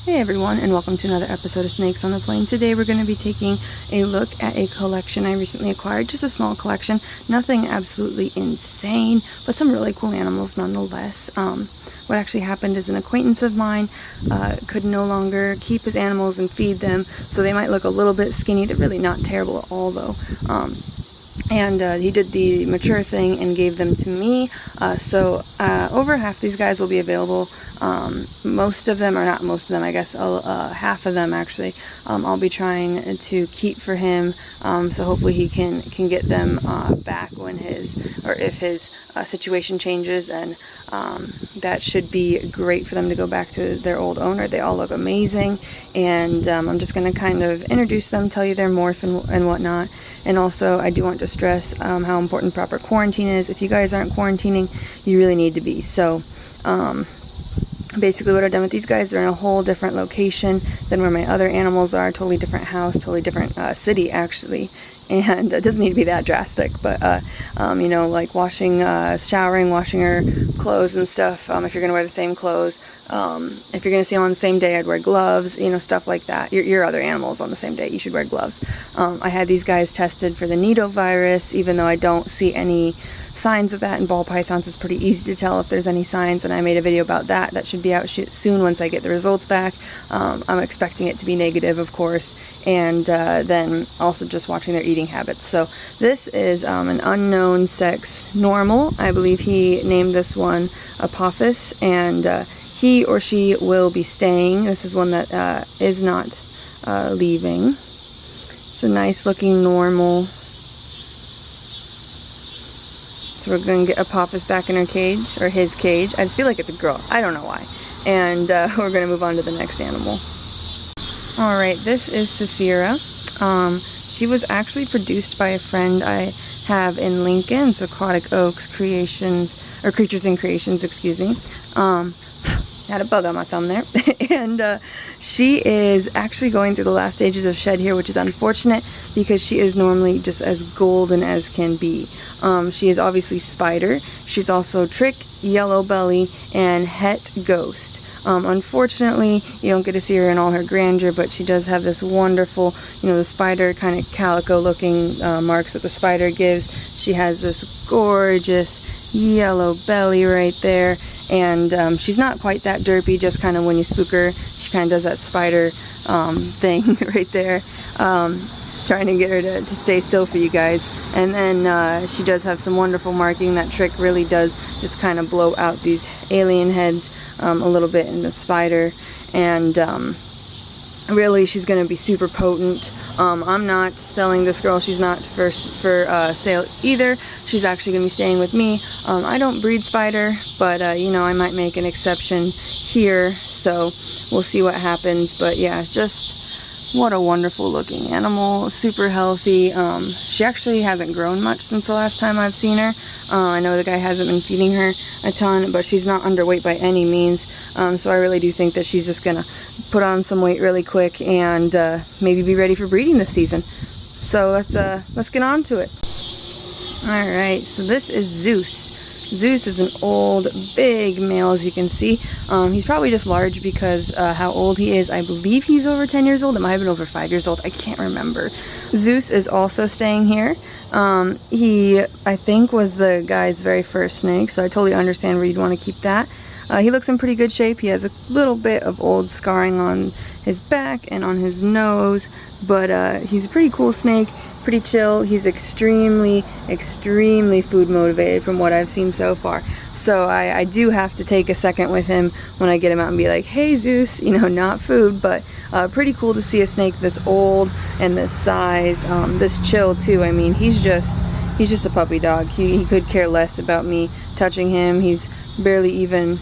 Hey everyone, and welcome to another episode of Snakes on the Plane. Today we're going to be taking a look at a collection I recently acquired, just a small collection, nothing absolutely insane, but some really cool animals nonetheless. What actually happened is an acquaintance of mine could no longer keep his animals and feed them, so they might look a little bit skinny. They're really not terrible at all though. He did the mature thing and gave them to me. So over half these guys will be available. Most of them, or not most of them, I guess half of them actually, I'll be trying to keep for him. So hopefully he can get them back when if his situation changes, and that should be great for them to go back to their old owner. They all look amazing, and I'm just going to kind of introduce them, tell you their morph and whatnot. And also, I do want to stress how important proper quarantine is. If you guys aren't quarantining, you really need to be. So, basically what I've done with these guys, they're in a whole different location than where my other animals are. Totally different house, totally different city, actually. And it doesn't need to be that drastic, but, you know, like showering, washing her clothes and stuff, if you're going to wear the same clothes. If you're going to see them on the same day, I'd wear gloves, you know, stuff like that. Your other animals on the same day, you should wear gloves. I had these guys tested for the nidovirus, even though I don't see any signs of that in ball pythons. It's pretty easy to tell if there's any signs, and I made a video about that. That should be out soon once I get the results back. I'm expecting it to be negative, of course, and then also just watching their eating habits. So this is an unknown sex normal. I believe he named this one Apophis, and he or she will be staying. This is one that is not leaving. It's a nice looking normal. So we're going to get Apophis back in her cage, or his cage. I just feel like it's a girl. I don't know why. And we're going to move on to the next animal. Alright, this is Cesara. She was actually produced by a friend I have in Lincoln. It's Aquatic Oaks Creations, or Creatures and Creations, excuse me. Had a bug on my thumb there. And she is actually going through the last stages of shed here, which is unfortunate because she is normally just as golden as can be. She is obviously spider. She's also trick, Yellowbelly, and het ghost. Unfortunately, you don't get to see her in all her grandeur, but she does have this wonderful, you know, the spider kind of calico looking marks that the spider gives. She has this gorgeous yellow belly right there, and she's not quite that derpy, just kind of when you spook her, she kind of does that spider thing right there, trying to get her to stay still for you guys. And then she does have some wonderful marking. That trick really does just kind of blow out these alien heads a little bit in the spider, and really she's going to be super potent. I'm not selling this girl. She's not for sale either. She's actually going to be staying with me. I don't breed spider, but you know, I might make an exception here, so we'll see what happens. But yeah, just what a wonderful looking animal, super healthy. She actually hasn't grown much since the last time I've seen her. I know the guy hasn't been feeding her a ton, but she's not underweight by any means. So I really do think that she's just gonna put on some weight really quick and maybe be ready for breeding this season. So let's get on to it. Alright, so this is Zeus. Zeus is an old, big male, as you can see. He's probably just large because how old he is. I believe he's over 10 years old. It might have been over 5 years old. I can't remember. Zeus is also staying here. He, I think, was the guy's very first snake, so I totally understand where you'd want to keep that. He looks in pretty good shape. He has a little bit of old scarring on his back and on his nose, but he's a pretty cool snake. Pretty chill. He's extremely food motivated from what I've seen so far. So I do have to take a second with him when I get him out and be like, hey Zeus, you know, not food, but pretty cool to see a snake this old and this size, this chill too. I mean, he's just a puppy dog. He could care less about me touching him. He's barely even,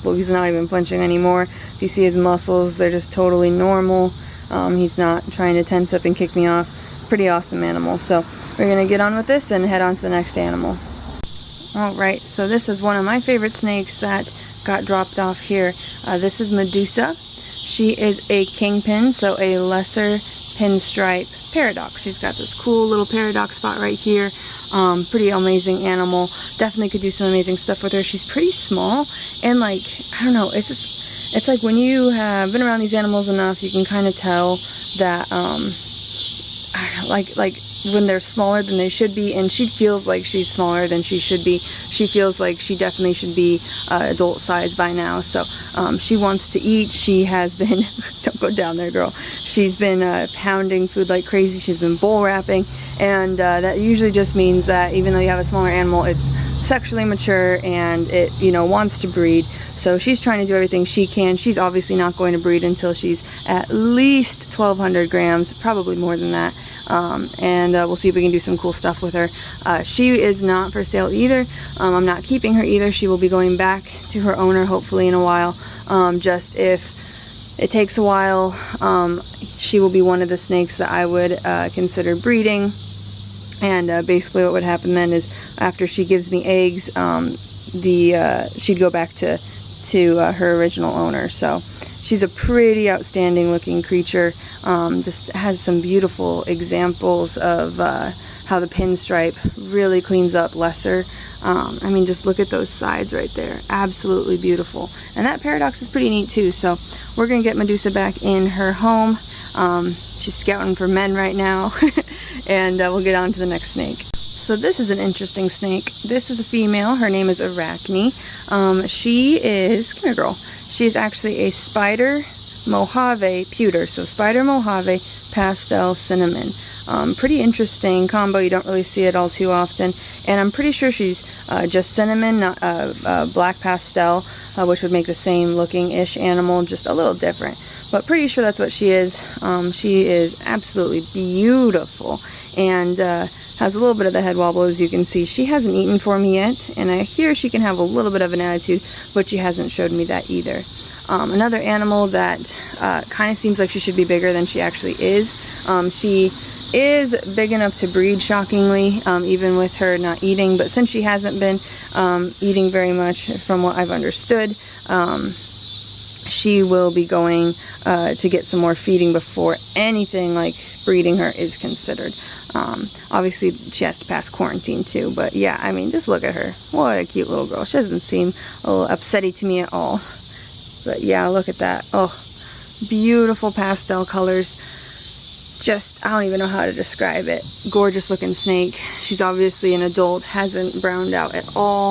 well, he's not even flinching anymore. If you see his muscles, they're just totally normal. He's not trying to tense up and kick me off. Pretty awesome animal. So we're gonna get on with this and head on to the next animal. Alright, so this is one of my favorite snakes that got dropped off here. This is Medusa. She is a kingpin, so a lesser pinstripe paradox. She's got this cool little paradox spot right here. Pretty amazing animal. Definitely could do some amazing stuff with her. She's pretty small, and like, I don't know, it's just It's like when you have been around these animals enough, you can kind of tell that, like when they're smaller than they should be, and she feels like she's smaller than she should be. She feels like she definitely should be adult size by now. So she wants to eat. She has been, don't go down there, girl. She's been pounding food like crazy. She's been bowl wrapping, and that usually just means that even though you have a smaller animal, it's sexually mature and it, you know, wants to breed. So she's trying to do everything she can. She's obviously not going to breed until she's at least 1,200 grams, probably more than that. And we'll see if we can do some cool stuff with her. She is not for sale either. I'm not keeping her either. She will be going back to her owner hopefully in a while. Just if it takes a while, she will be one of the snakes that I would consider breeding. And basically what would happen then is after she gives me eggs, she'd go back to her original owner. So she's a pretty outstanding looking creature. Just has some beautiful examples of how the pinstripe really cleans up lesser. I mean, just look at those sides right there. Absolutely beautiful. And that paradox is pretty neat too. So we're gonna get Medusa back in her home. She's scouting for men right now. And we'll get on to the next snake. So this is an interesting snake. This is a female. Her name is Arachne. She is, come here girl, she is actually a spider Mojave pewter. So spider Mojave pastel cinnamon. Pretty interesting combo. You don't really see it all too often. And I'm pretty sure she's just cinnamon, not black pastel, which would make the same looking-ish animal, just a little different. But pretty sure that's what she is. She is absolutely beautiful and has a little bit of the head wobble, as you can see. She hasn't eaten for me yet, and I hear she can have a little bit of an attitude, but she hasn't showed me that either. Another animal that kind of seems like she should be bigger than she actually is. She is big enough to breed, shockingly, even with her not eating, but since she hasn't been eating very much from what I've understood, she will be going to get some more feeding before anything like breeding her is considered. Obviously she has to pass quarantine too, but yeah, I mean, just look at her. What a cute little girl. She doesn't seem a little upsetty to me at all. But yeah, look at that. Oh, beautiful pastel colors. Just, I don't even know how to describe it. Gorgeous looking snake. She's obviously an adult, hasn't browned out at all,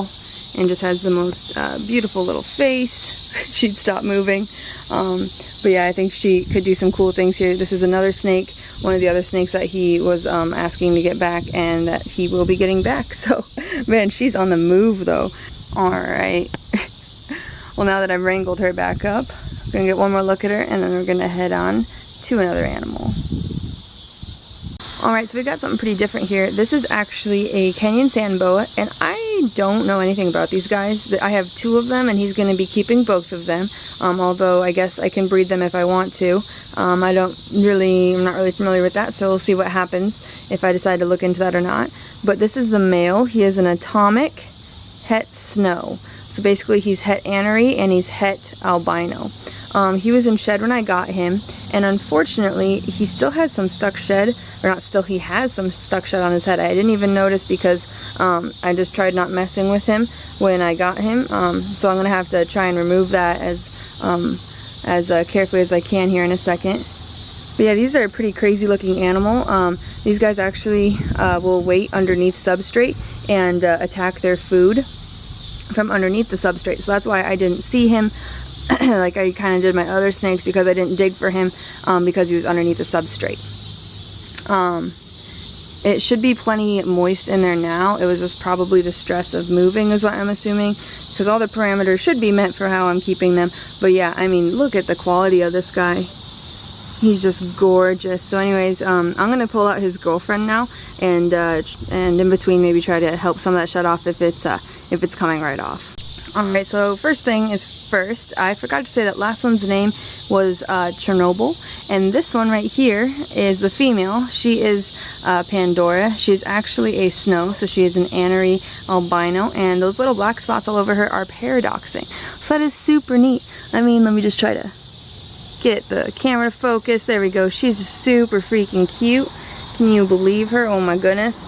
and just has the most beautiful little face. She'd stop moving. But yeah, I think she could do some cool things here. This is another snake, one of the other snakes that he was asking to get back, and that he will be getting back. So, man, she's on the move though. Alright. Well, now that I've wrangled her back up, I'm going to get one more look at her, and then we're going to head on to another animal. Alright, so we've got something pretty different here. This is actually a Kenyan Sand Boa, and I don't know anything about these guys. I have two of them, and he's going to be keeping both of them, although I guess I can breed them if I want to. I'm not really familiar with that, so we'll see what happens if I decide to look into that or not. But this is the male. He is an atomic het snow. So basically he's het anery and he's het albino. He was in shed when I got him, and unfortunately he still has some stuck shed, or not still, he has some stuck shed on his head. I didn't even notice because I just tried not messing with him when I got him. So I'm going to have to try and remove that as carefully as I can here in a second. But yeah, these are a pretty crazy looking animal. These guys actually will wait underneath substrate and attack their food from underneath the substrate. So that's why I didn't see him like I kind of did my other snakes, because I didn't dig for him because he was underneath the substrate. It should be plenty moist in there now. It was just probably the stress of moving is what I'm assuming, because all the parameters should be met for how I'm keeping them. But yeah, I mean, look at the quality of this guy. He's just gorgeous. So anyways, I'm going to pull out his girlfriend now, and in between maybe try to help some of that shut off if it's coming right off. Alright, so first thing is first, I forgot to say that last one's name was Chernobyl, and this one right here is the female. She is Pandora. She's actually a snow, so she is an anery albino, and those little black spots all over her are paradoxing. So that is super neat. I mean, let me just try to get the camera to focus. There we go. She's super freaking cute. Can you believe her? Oh my goodness.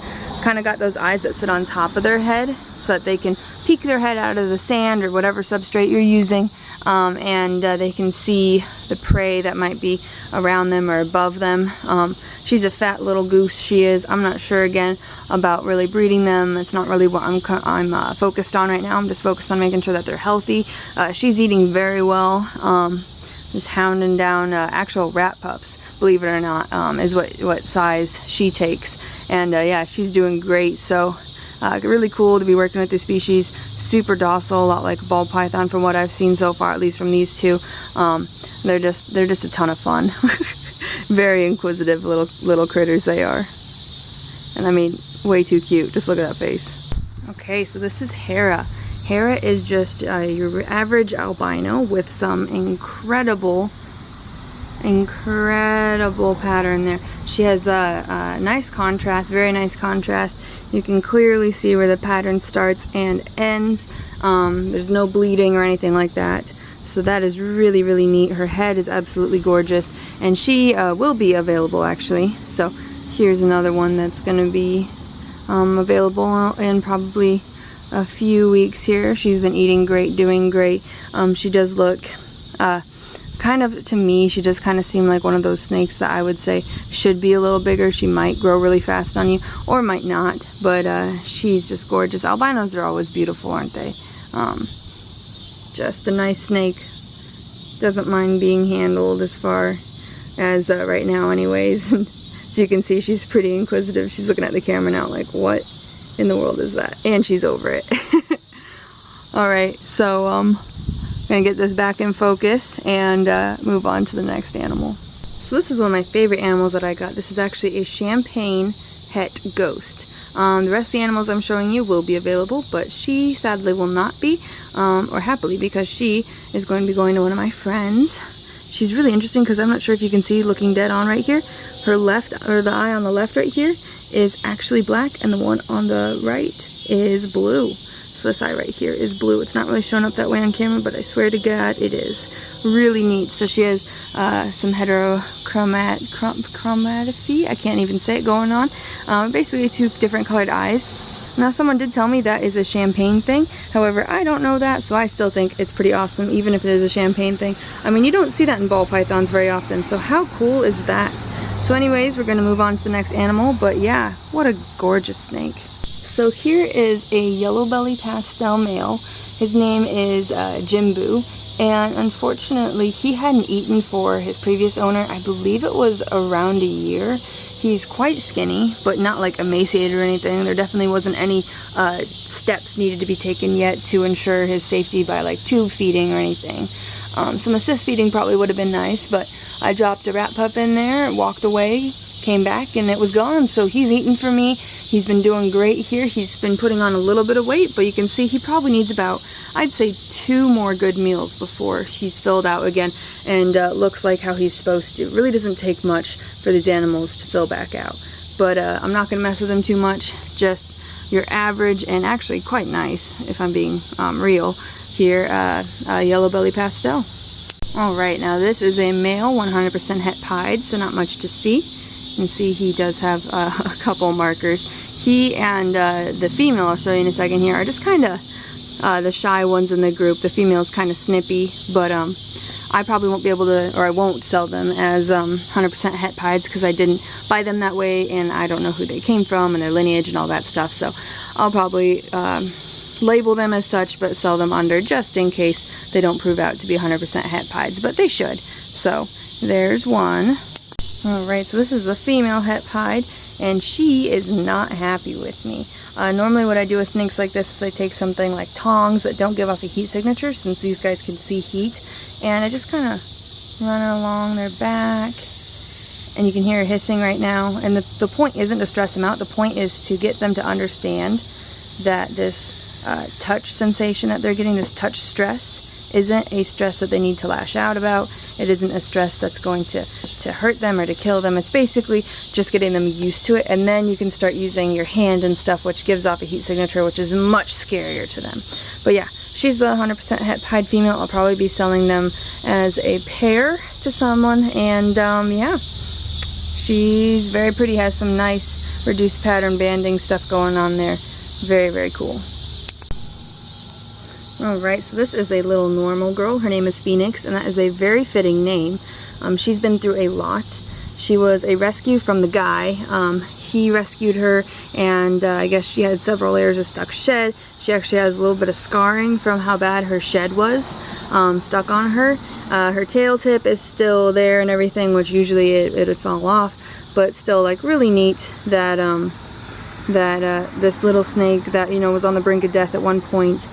Kind of got those eyes that sit on top of their head so that they can peek their head out of the sand or whatever substrate you're using. and they can see the prey that might be around them or above them. She's a fat little goose, she is. I'm not sure, again, about really breeding them. It's not really what I'm focused on right now. I'm just focused on making sure that they're healthy. She's eating very well. Just hounding down actual rat pups, believe it or not, is what size she takes. And yeah, she's doing great. So really cool to be working with this species. Super docile, a lot like ball python from what I've seen so far, at least from these two. They're just a ton of fun. Very inquisitive little critters they are. And I mean, way too cute. Just look at that face. Okay, so this is Hera. Hera is just your average albino with some incredible pattern there. She has a nice contrast, very nice contrast. You can clearly see where the pattern starts and ends. There's no bleeding or anything like that. So that is really, really neat. Her head is absolutely gorgeous, and she will be available actually. So here's another one that's going to be available in probably a few weeks here. She's been eating great, doing great. She does look kind of, to me, she does kind of seem like one of those snakes that I would say should be a little bigger. She might grow really fast on you, or might not, but she's just gorgeous. Albinos are always beautiful, aren't they? Just a nice snake. Doesn't mind being handled as far as right now anyways. As you can see, she's pretty inquisitive. She's looking at the camera now like, what in the world is that? And she's over it. Alright, so gonna get this back in focus and move on to the next animal. So this is one of my favorite animals that I got. This is actually a champagne het ghost. The rest of the animals I'm showing you will be available, but she sadly will not be, or happily, because she is going to be going to one of my friends. She's really interesting because I'm not sure if you can see, looking dead on right here, her left, or the eye on the left right here is actually black, and the one on the right is blue. So this eye right here is blue. It's not really showing up that way on camera, but I swear to God it is. Really neat. So she has some heterochromatophy, I can't even say it, going on. Basically two different colored eyes. Now someone did tell me that is a champagne thing. However, I don't know that, so I still think it's pretty awesome, even if it is a champagne thing. I mean, you don't see that in ball pythons very often, so how cool is that? So anyways, we're going to move on to the next animal, but yeah, what a gorgeous snake. So here is a yellow-bellied pastel male. His name is Jimbu, and unfortunately he hadn't eaten for his previous owner. I believe it was around a year. He's quite skinny, but not like emaciated or anything. There definitely wasn't any steps needed to be taken yet to ensure his safety by like tube feeding or anything. Some assist feeding probably would have been nice, but I dropped a rat pup in there, walked away, came back, and it was gone. So he's eaten for me. He's been doing great here. He's been putting on a little bit of weight, but you can see he probably needs about, I'd say, 2 more good meals before he's filled out again and looks like how he's supposed to. It really doesn't take much for these animals to fill back out. But I'm not going to mess with them too much. Just your average, and actually quite nice, if I'm being real, here, Yellowbellied Pastel. Alright, now this is a male, 100% het pied, so not much to see. You can see he does have a couple markers. He and the female, I'll show you in a second here, are just kind of the shy ones in the group. The female's kind of snippy, but I probably won't be able to, or I won't sell them as 100% het pieds because I didn't buy them that way, and I don't know who they came from and their lineage and all that stuff. So I'll probably label them as such, but sell them under, just in case they don't prove out to be 100% het pieds, but they should. So there's one. Alright, so this is the female het pied, and she is not happy with me. Normally what I do with snakes like this is I take something like tongs that don't give off a heat signature, since these guys can see heat, and I just kind of run along their back, and you can hear her hissing right now. And the point isn't to stress them out, the point is to get them to understand that this touch sensation that they're getting, this touch stress, isn't a stress that they need to lash out about. It isn't a stress that's going to hurt them or to kill them. It's basically just getting them used to it, and then you can start using your hand and stuff, which gives off a heat signature, which is much scarier to them. But yeah, she's the 100% het pied female. I'll probably be selling them as a pair to someone, and yeah, she's very pretty, has some nice reduced pattern banding stuff going on there. Very, very cool. Alright, so this is a little normal girl. Her name is Phoenix, and that is a very fitting name. She's been through a lot. She was a rescue from the guy. He rescued her, and I guess she had several layers of stuck shed. She actually has a little bit of scarring from how bad her shed was stuck on her. Her tail tip is still there and everything, which usually it would fall off, but still, like, really neat that this little snake that, you know, was on the brink of death at one point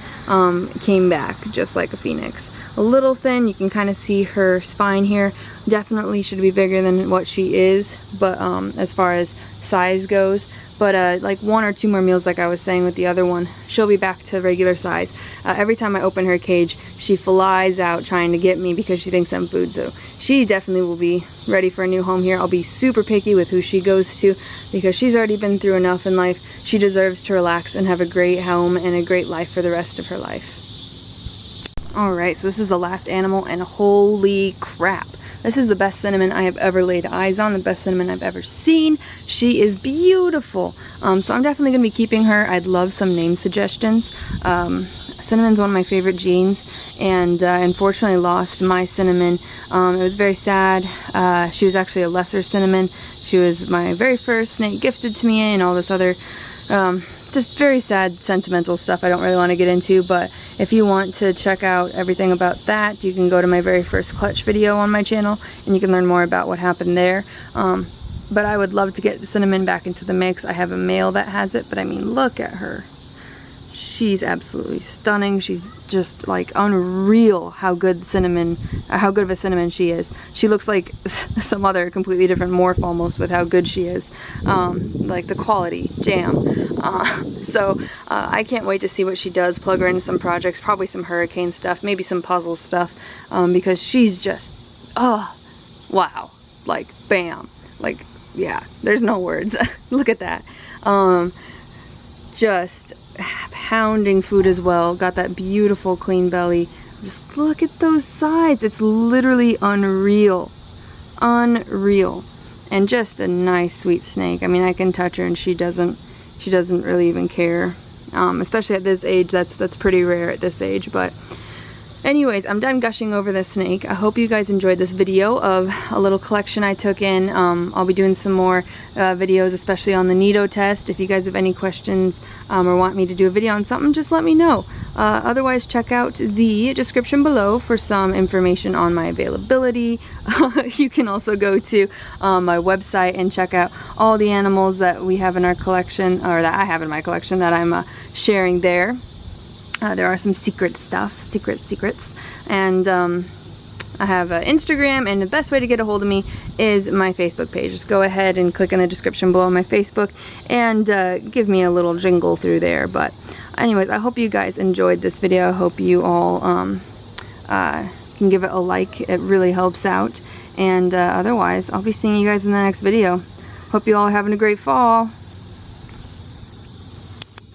came back just like a phoenix. A little thin, you can kind of see her spine here. Definitely should be bigger than what she is, but as far as size goes. But like 1 or 2 more meals, like I was saying with the other one, she'll be back to regular size. Every time I open her cage, she flies out trying to get me because she thinks I'm food. So she definitely will be ready for a new home here. I'll be super picky with who she goes to because she's already been through enough in life. She deserves to relax and have a great home and a great life for the rest of her life. Alright, so this is the last animal, and holy crap. This is the best cinnamon I have ever laid eyes on, the best cinnamon I've ever seen. She is beautiful. So I'm definitely going to be keeping her. I'd love some name suggestions. Cinnamon's one of my favorite genes, and unfortunately lost my cinnamon. It was very sad. She was actually a lesser cinnamon. She was my very first snake gifted to me, and all this other just very sad sentimental stuff I don't really want to get into. But if you want to check out everything about that, you can go to my very first clutch video on my channel and you can learn more about what happened there. But I would love to get cinnamon back into the mix. I have a male that has it, but I mean, look at her. She's absolutely stunning. She's just like unreal how good of a cinnamon she is. She looks like some other completely different morph almost with how good she is. Like the quality, jam. So I can't wait to see what she does. Plug her into some projects, probably some hurricane stuff, maybe some puzzle stuff, because she's just, oh, wow. Like, bam. Like, yeah, there's no words. Look at that. Just pounding food as well. Got that beautiful clean belly. Just look at those sides. It's literally unreal. Unreal. And just a nice sweet snake. I mean, I can touch her and she doesn't really even care. Especially at this age. That's pretty rare at this age. But anyways, I'm done gushing over this snake. I hope you guys enjoyed this video of a little collection I took in. I'll be doing some more videos, especially on the Nido test. If you guys have any questions or want me to do a video on something, just let me know. Otherwise, check out the description below for some information on my availability. You can also go to my website and check out all the animals that we have in our collection, or that I have in my collection that I'm sharing there. There are some secret stuff, secrets, and I have Instagram, and the best way to get a hold of me is my Facebook page. Just go ahead and click in the description below my Facebook and give me a little jingle through there. But anyways, I hope you guys enjoyed this video. I hope you all can give it a like. It really helps out. And otherwise, I'll be seeing you guys in the next video. Hope you all are having a great fall.